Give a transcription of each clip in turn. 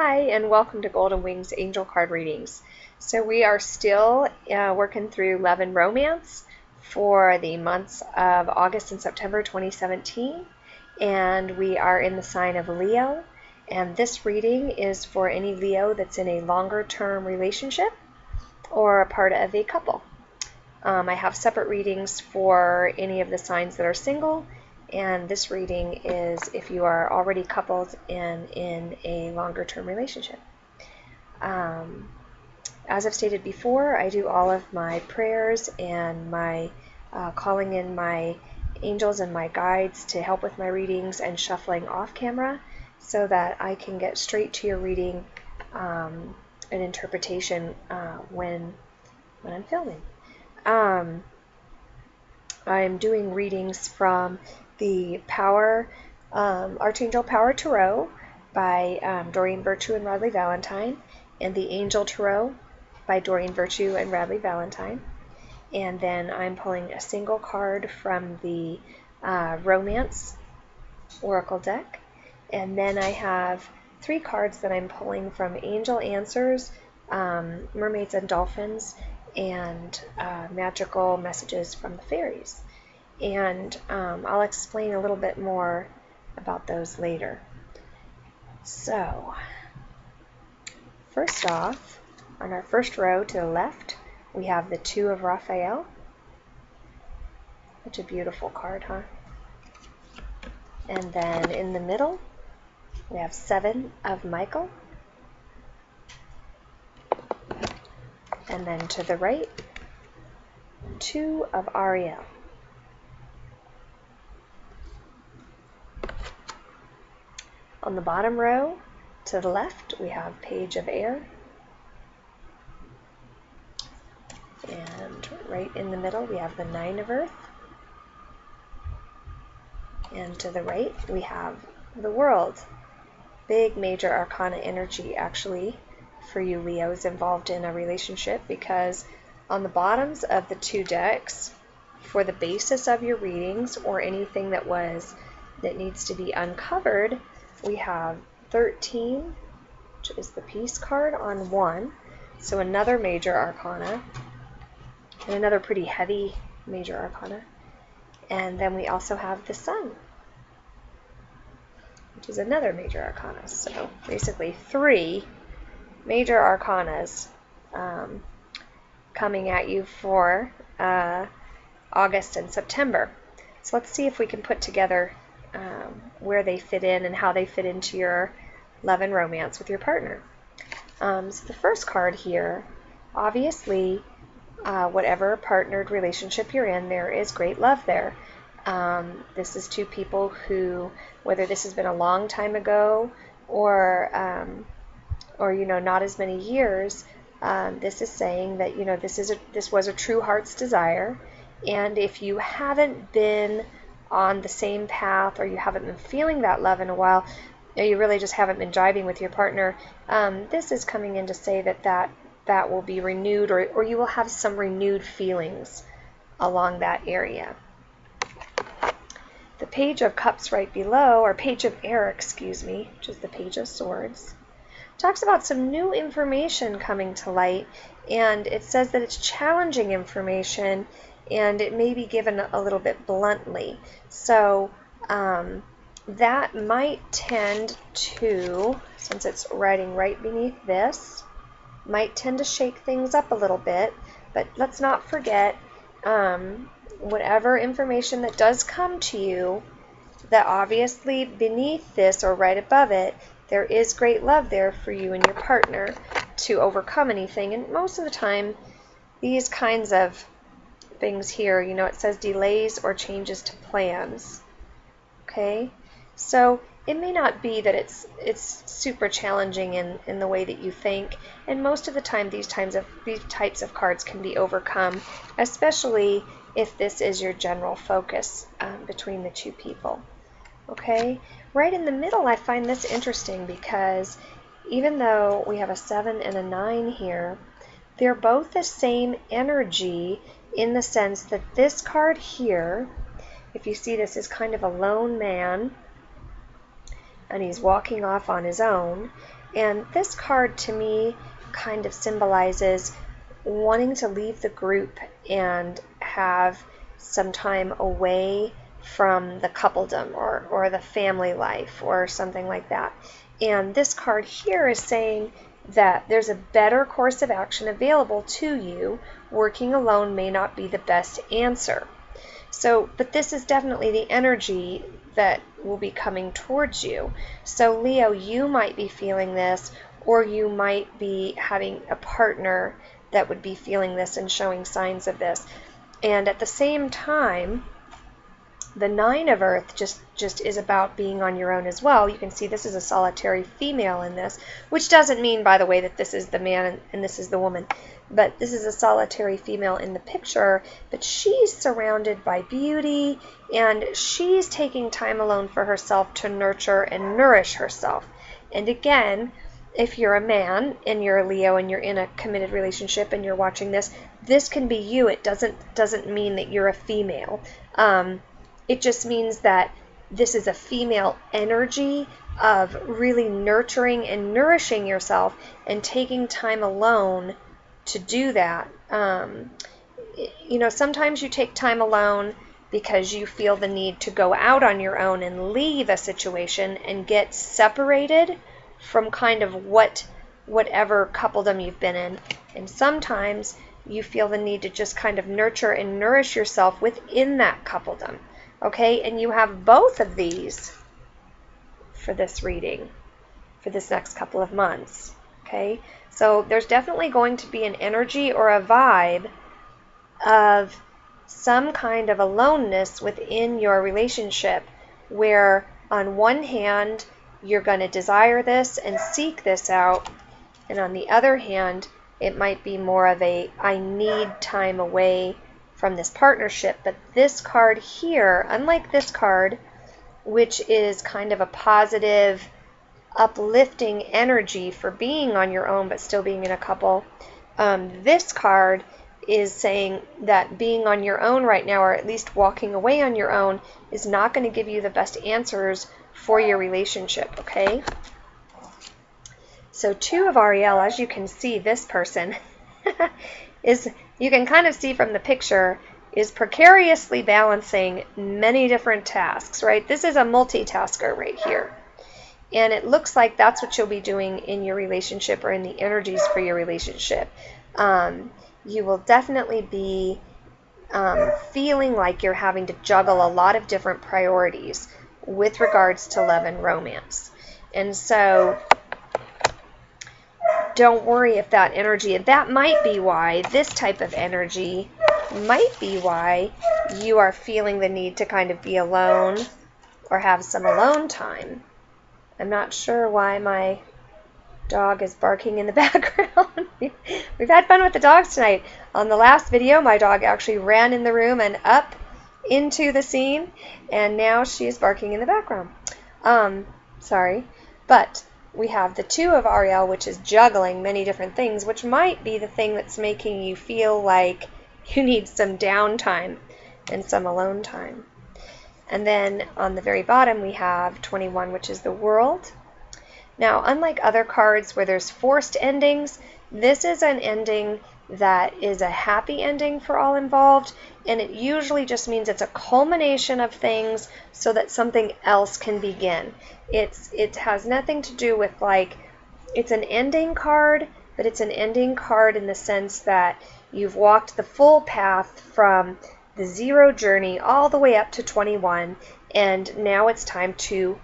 Hi, and welcome to Golden Wings Angel Card Readings. So we are still working through Love and Romance for the months of August and September 2017, and we are in the sign of Leo, and this reading is for any Leo that's in a longer-term relationship or a part of a couple. I have separate readings for any of the signs that are single, and this reading is if you are already coupled and in a longer-term relationship. As I've stated before, I do all of my prayers and my calling in my angels and my guides to help with my readings and shuffling off camera so that I can get straight to your reading and interpretation when I'm filming. I'm doing readings from the Archangel Power Tarot by Doreen Virtue and Radleigh Valentine, and the Angel Tarot by Doreen Virtue and Radleigh Valentine. And then I'm pulling a single card from the Romance Oracle deck. And then I have 3 cards that I'm pulling from Angel Answers, Mermaids and Dolphins, and Magical Messages from the Fairies. And I'll explain a little bit more about those later. So, first off, on our first row to the left, we have the 2 of Raphael. Such a beautiful card, huh? And then in the middle, we have 7 of Michael. And then to the right, 2 of Ariel. On the bottom row, to the left, we have Page of Air. And right in the middle, we have the 9 of Earth. And to the right, we have the World. Big major arcana energy, actually, for you Leos involved in a relationship, because on the bottoms of the 2 decks, for the basis of your readings or anything that needs to be uncovered, we have 13, which is the Peace card, on 1, so another major arcana, and another pretty heavy major arcana. And then we also have the Sun, which is another major arcana. So basically 3 major arcanas coming at you for August and September. So let's see if we can put together where they fit in and how they fit into your love and romance with your partner. So the first card here, obviously, whatever partnered relationship you're in, there is great love there. This is 2 people who, whether this has been a long time ago or not as many years, this is saying that this was a true heart's desire. And if you haven't been on the same path, or you haven't been feeling that love in a while, or you really just haven't been jiving with your partner, this is coming in to say that will be renewed, or you will have some renewed feelings along that area. The Page of Cups right below, or Page of Air, excuse me, which is the Page of Swords, talks about some new information coming to light, and it says that it's challenging information, and it may be given a little bit bluntly. So that might tend to, since it's writing right beneath this, might tend to shake things up a little bit. But let's not forget, whatever information that does come to you, that obviously beneath this or right above it, there is great love there for you and your partner to overcome anything. And most of the time, these kinds of things here, it says delays or changes to plans. Okay, so it may not be that it's super challenging in the way that you think, and most of the time these types of cards can be overcome, especially if this is your general focus between the 2 people. Okay, right in the middle, I find this interesting because even though we have a 7 and a 9 here, they're both the same energy, in the sense that this card here, if you see, this is kind of a lone man, and he's walking off on his own. And this card to me kind of symbolizes wanting to leave the group and have some time away from the coupledom or the family life or something like that. And this card here is saying that there's a better course of action available to you. Working alone may not be the best answer. So, but this is definitely the energy that will be coming towards you. So Leo, you might be feeling this, or you might be having a partner that would be feeling this and showing signs of this. And at the same time, the Nine of Earth just is about being on your own as well. You can see this is a solitary female in this, which doesn't mean, by the way, that this is the man and this is the woman. But this is a solitary female in the picture, but she's surrounded by beauty, and she's taking time alone for herself to nurture and nourish herself. And again, if you're a man and you're a Leo and you're in a committed relationship and you're watching this, this can be you. It doesn't mean that you're a female. It just means that this is a female energy of really nurturing and nourishing yourself and taking time alone to do that. You know, sometimes you take time alone because you feel the need to go out on your own and leave a situation and get separated from kind of whatever coupledom you've been in. And sometimes you feel the need to just kind of nurture and nourish yourself within that coupledom. Okay, and you have both of these for this reading, for this next couple of months. Okay, so there's definitely going to be an energy or a vibe of some kind of aloneness within your relationship where on one hand you're going to desire this and seek this out, and on the other hand it might be more of a I need time away from this partnership. But this card here, unlike this card, which is kind of a positive, uplifting energy for being on your own but still being in a couple, this card is saying that being on your own right now, or at least walking away on your own, is not going to give you the best answers for your relationship. Okay, so Two of Ariel, as you can see, this person is, you can kind of see from the picture, is precariously balancing many different tasks, right? This is a multitasker right here. And it looks like that's what you'll be doing in your relationship or in the energies for your relationship. You will definitely be feeling like you're having to juggle a lot of different priorities with regards to love and romance. And so don't worry if that energy, that might be why this type of energy might be why you are feeling the need to kind of be alone or have some alone time. I'm not sure why my dog is barking in the background. We've had fun with the dogs tonight. On the last video, my dog actually ran in the room and up into the scene, and now she is barking in the background. Sorry, but we have the Two of Ariel, which is juggling many different things, which might be the thing that's making you feel like you need some downtime and some alone time. And then on the very bottom we have 21, which is the World. Now, unlike other cards where there's forced endings, this is an ending that is a happy ending for all involved, and it usually just means it's a culmination of things so that something else can begin. It has nothing to do with, like, it's an ending card, but it's an ending card in the sense that you've walked the full path from the 0 journey all the way up to 21, and now it's time to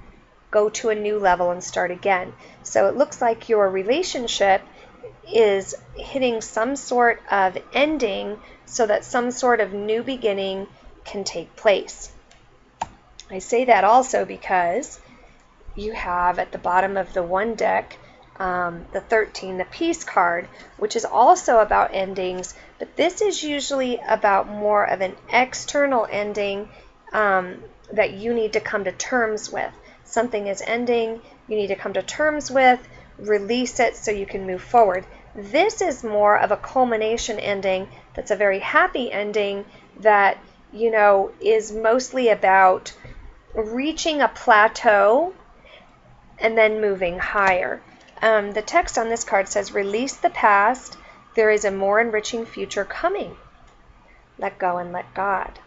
go to a new level and start again. So it looks like your relationship is hitting some sort of ending so that some sort of new beginning can take place. I say that also because you have at the bottom of the one deck the 13, the Peace card, which is also about endings, but this is usually about more of an external ending that you need to come to terms with. Something is ending, you need to come to terms with, release it so you can move forward. This is more of a culmination ending that's a very happy ending that, you know, is mostly about reaching a plateau and then moving higher. The text on this card says, release the past. There is a more enriching future coming. Let go and let God.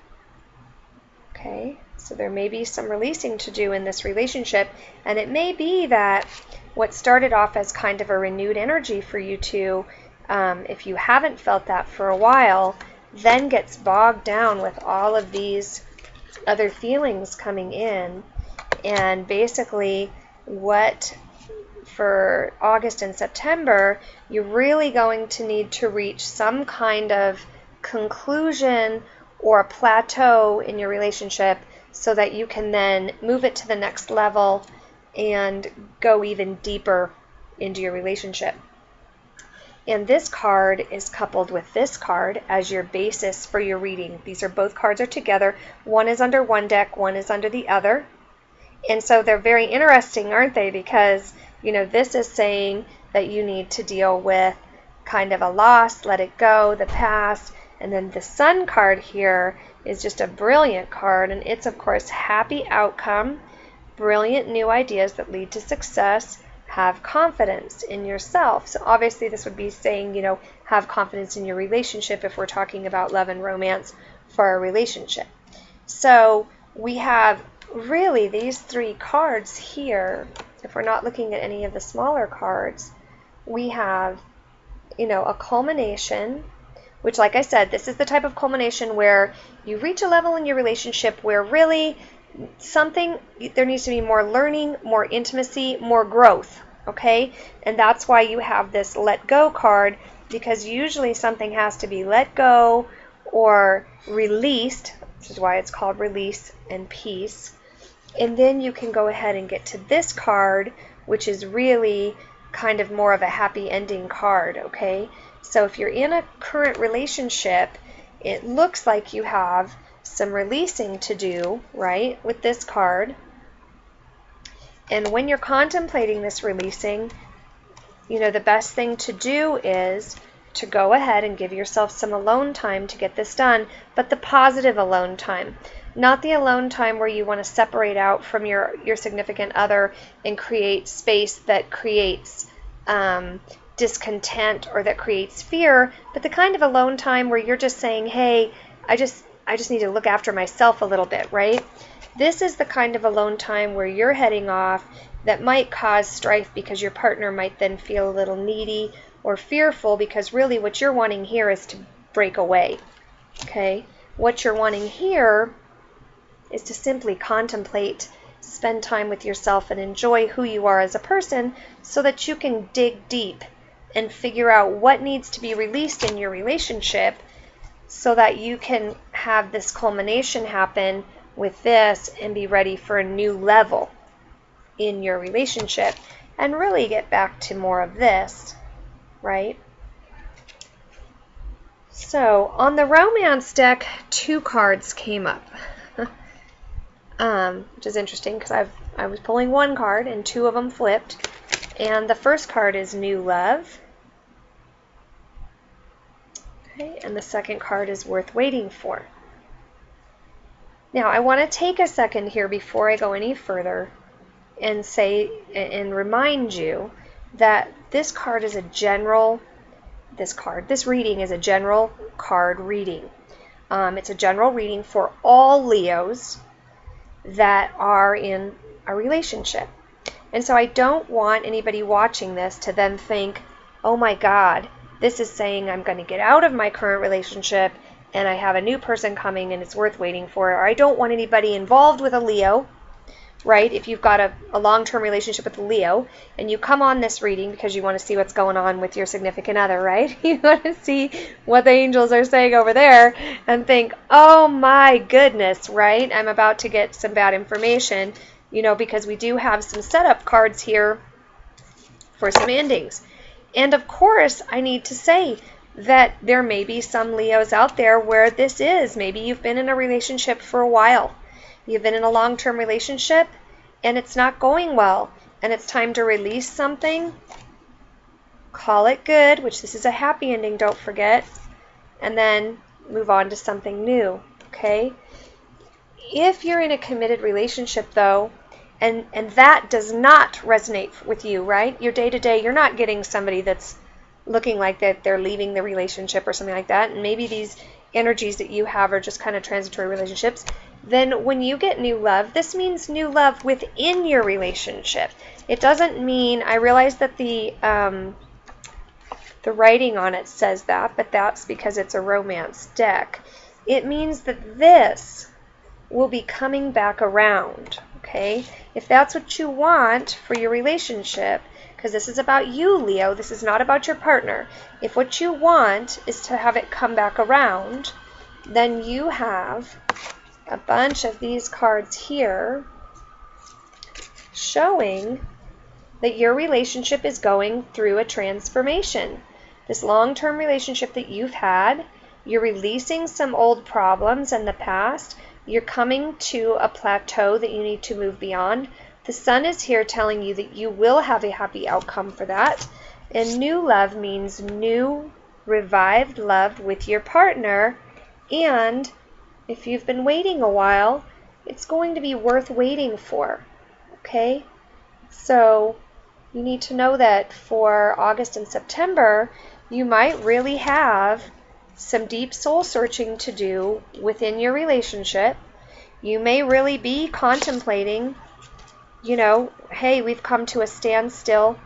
Okay, so there may be some releasing to do in this relationship, and it may be that what started off as kind of a renewed energy for you two, if you haven't felt that for a while, then gets bogged down with all of these other feelings coming in. And basically what for August and September, you're really going to need to reach some kind of conclusion or a plateau in your relationship so that you can then move it to the next level and go even deeper into your relationship. And this card is coupled with this card as your basis for your reading. These are both cards are together. One is under one deck, one is under the other. And so they're very interesting, aren't they? Because, you know, this is saying that you need to deal with kind of a loss, let it go, the past. And then the Sun card here is just a brilliant card. And it's, of course, happy outcome, brilliant new ideas that lead to success, have confidence in yourself. So obviously this would be saying, you know, have confidence in your relationship if we're talking about love and romance for a relationship. So we have really these three cards here. If we're not looking at any of the smaller cards, we have, you know, a culmination, which, like I said, this is the type of culmination where you reach a level in your relationship where really there needs to be more learning, more intimacy, more growth, okay? And that's why you have this let go card, because usually something has to be let go or released, which is why it's called release and peace. And then you can go ahead and get to this card, which is really kind of more of a happy ending card, okay? So if you're in a current relationship, it looks like you have some releasing to do, right, with this card. And when you're contemplating this releasing, you know, the best thing to do is to go ahead and give yourself some alone time to get this done, but the positive alone time. Not the alone time where you want to separate out from your significant other and create space that creates discontent or that creates fear, but the kind of alone time where you're just saying, hey, I just need to look after myself a little bit, right? This is the kind of alone time where you're heading off that might cause strife because your partner might then feel a little needy or fearful, because really what you're wanting here is to break away, okay? What you're wanting here is to simply contemplate, spend time with yourself, and enjoy who you are as a person so that you can dig deep and figure out what needs to be released in your relationship so that you can have this culmination happen with this and be ready for a new level in your relationship and really get back to more of this, right? So on the romance deck, two cards came up, which is interesting because I was pulling one card and two of them flipped. And the first card is New Love. Okay, and the second card is Worth Waiting For. Now, I want to take a second here before I go any further and say and remind you that this card is a general, this reading is a general card reading. It's a general reading for all Leos that are in a relationship. And so I don't want anybody watching this to then think, oh my God, this is saying I'm going to get out of my current relationship and I have a new person coming and it's worth waiting for. Or I don't want anybody involved with a Leo, right? If you've got a long-term relationship with a Leo and you come on this reading because you want to see what's going on with your significant other, right? You want to see what the angels are saying over there and think, oh my goodness, right? I'm about to get some bad information, you know, because we do have some setup cards here for some endings. And of course, I need to say that there may be some Leos out there where this is. Maybe you've been in a relationship for a while. You've been in a long-term relationship and it's not going well. And it's time to release something. Call it good, which this is a happy ending, don't forget. And then move on to something new, okay? If you're in a committed relationship, though, And that does not resonate with you, right? Your day-to-day, you're not getting somebody that's looking like that they're leaving the relationship or something like that, and maybe these energies that you have are just kind of transitory relationships. Then when you get new love, this means new love within your relationship. It doesn't mean, I realize that the writing on it says that, but that's because it's a romance deck. It means that this will be coming back around, okay? If that's what you want for your relationship, because this is about you, Leo, this is not about your partner. If what you want is to have it come back around, then you have a bunch of these cards here showing that your relationship is going through a transformation. This long-term relationship that you've had, you're releasing some old problems in the past. You're coming to a plateau that you need to move beyond. The sun is here telling you that you will have a happy outcome for that. And new love means new, revived love with your partner. And if you've been waiting a while, it's going to be worth waiting for. Okay? So you need to know that for August and September, you might really have some deep soul searching to do within your relationship. You may really be contemplating, you know, hey, we've come to a standstill,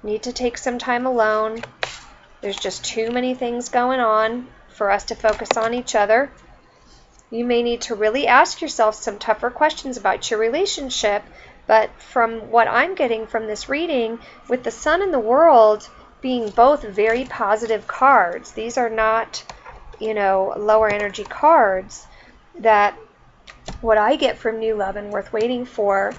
need to take some time alone. There's just too many things going on for us to focus on each other. You may need to really ask yourself some tougher questions about your relationship, but from what I'm getting from this reading, with the Sun and the World being both very positive cards, these are not, you know, lower energy cards, that what I get from new love and worth waiting for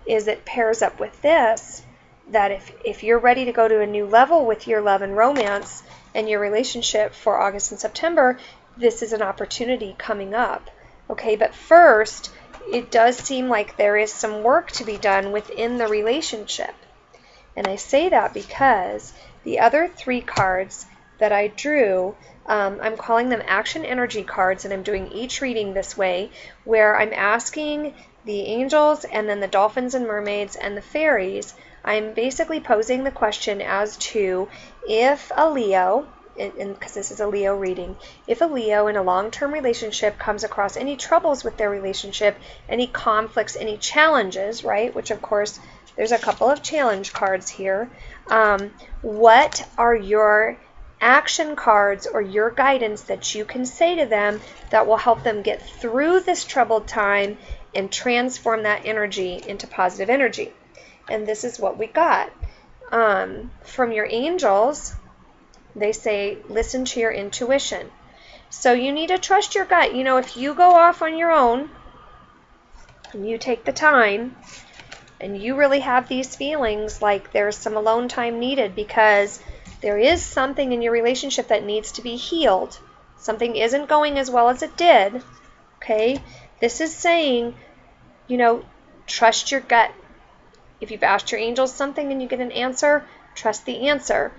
is it pairs up with this, that if you're ready to go to a new level with your love and romance and your relationship for August and September, this is an opportunity coming up. Okay, but first, it does seem like there is some work to be done within the relationship. And I say that because the other three cards that I drew, I'm calling them action energy cards, and I'm doing each reading this way, where I'm asking the angels and then the dolphins and mermaids and the fairies, I'm basically posing the question as to if a Leo, because this is a Leo reading, if a Leo in a long-term relationship comes across any troubles with their relationship, any conflicts, any challenges, right, which of course there's a couple of challenge cards here, what are your action cards or your guidance that you can say to them that will help them get through this troubled time and transform that energy into positive energy? And this is what we got. From your angels, they say, listen to your intuition. So you need to trust your gut. You know, if you go off on your own and you take the time and you really have these feelings like there's some alone time needed because there is something in your relationship that needs to be healed, something isn't going as well as it did, okay? This is saying, you know, trust your gut. If you've asked your angels something and you get an answer, trust the answer.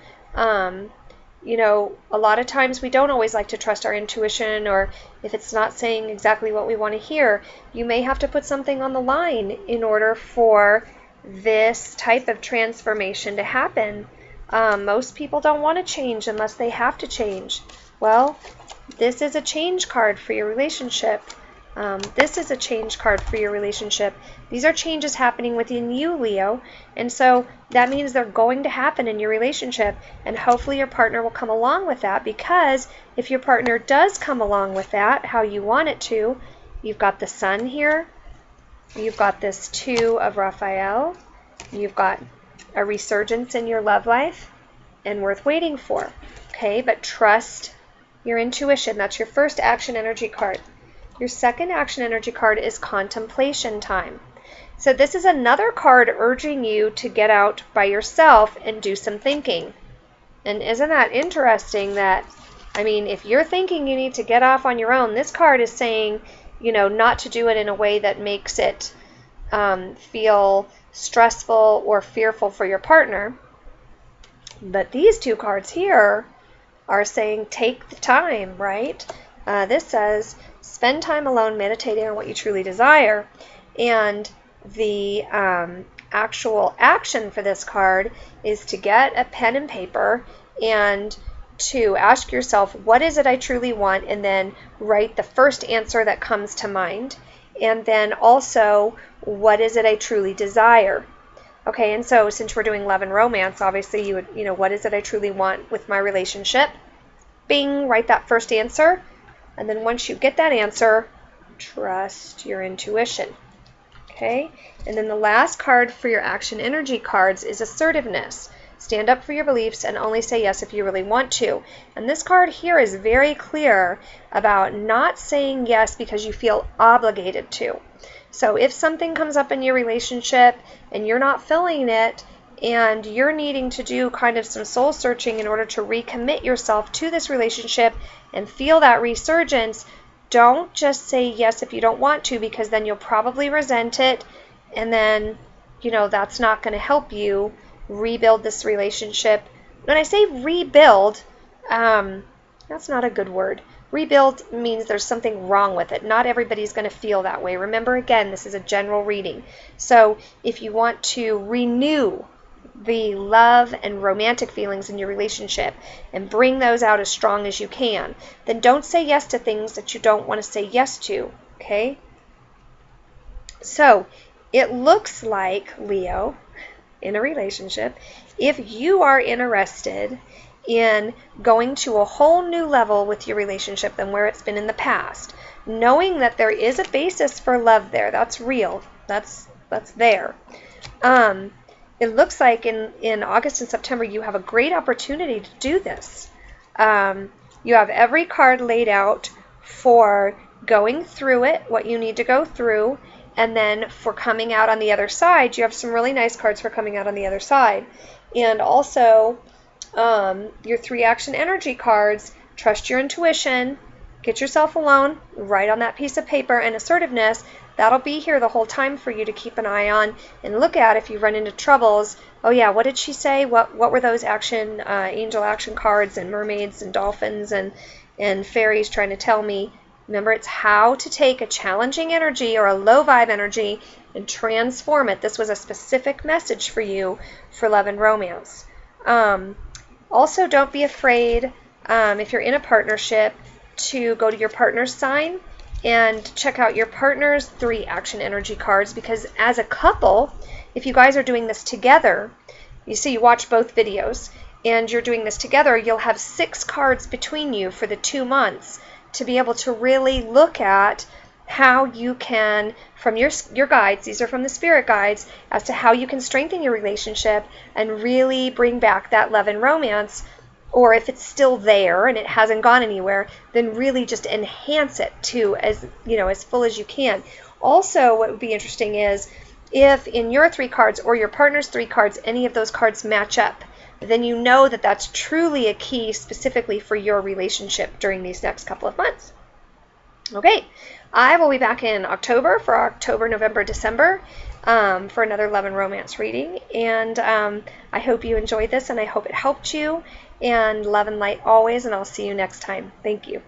You know, a lot of times we don't always like to trust our intuition, or if it's not saying exactly what we want to hear, you may have to put something on the line in order for this type of transformation to happen. Most people don't want to change unless they have to change. Well, this is a change card for your relationship. This is a change card for your relationship. These are changes happening within you, Leo, and so that means they're going to happen in your relationship, and hopefully your partner will come along with that, because if your partner does come along with that, how you want it to, you've got the Sun here, you've got this Two of Raphael, you've got a resurgence in your love life, and worth waiting for. Okay, but trust your intuition. That's your first action energy card. Your second action energy card is contemplation time. So this is another card urging you to get out by yourself and do some thinking. And isn't that interesting that, I mean, if you're thinking you need to get off on your own, this card is saying, you know, not to do it in a way that makes it feel stressful or fearful for your partner. But these two cards here are saying take the time, right? This says spend time alone meditating on what you truly desire. And the actual action for this card is to get a pen and paper and to ask yourself, what is it I truly want? And then write the first answer that comes to mind. And then also, what is it I truly desire? Okay, and so since we're doing love and romance, obviously you would, what is it I truly want with my relationship? Bing, write that first answer. And then once you get that answer, trust your intuition. Okay, and then the last card for your action energy cards is assertiveness. Stand up for your beliefs and only say yes if you really want to. And this card here is very clear about not saying yes because you feel obligated to. So if something comes up in your relationship and you're not feeling it and you're needing to do kind of some soul searching in order to recommit yourself to this relationship and feel that resurgence, don't just say yes if you don't want to, because then you'll probably resent it, and then, that's not going to help you rebuild this relationship. When I say rebuild, that's not a good word. Rebuild means there's something wrong with it. Not everybody's going to feel that way. Remember, again, this is a general reading. So if you want to renew the love and romantic feelings in your relationship and bring those out as strong as you can, then don't say yes to things that you don't want to say yes to, okay? So it looks like, Leo, in a relationship, if you are interested in going to a whole new level with your relationship than where it's been in the past, knowing that there is a basis for love there, that's real, that's there. It looks like in August and September you have a great opportunity to do this. You have every card laid out for going through it, what you need to go through, and then for coming out on the other side, you have some really nice cards for coming out on the other side. And also, your 3 action energy cards, trust your intuition, get yourself alone, write on that piece of paper, and assertiveness. That'll be here the whole time for you to keep an eye on and look at if you run into troubles. Oh yeah, what did she say? What were those angel action cards and mermaids and dolphins and fairies trying to tell me? Remember, it's how to take a challenging energy or a low vibe energy and transform it. This was a specific message for you for love and romance. Also, don't be afraid if you're in a partnership to go to your partner's sign and check out your partner's 3 action energy cards, because as a couple, if you guys are doing this together, you watch both videos and you're doing this together, you'll have 6 cards between you for the 2 months to be able to really look at how you can, from your guides, these are from the spirit guides, as to how you can strengthen your relationship and really bring back that love and romance. Or if it's still there and it hasn't gone anywhere, then really just enhance it to as full as you can. Also, what would be interesting is if in your 3 cards or your partner's 3 cards, any of those cards match up, then you know that that's truly a key specifically for your relationship during these next couple of months. Okay, I will be back in October for October, November, December for another love and romance reading. And I hope you enjoyed this and I hope it helped you. And love and light always, and I'll see you next time. Thank you.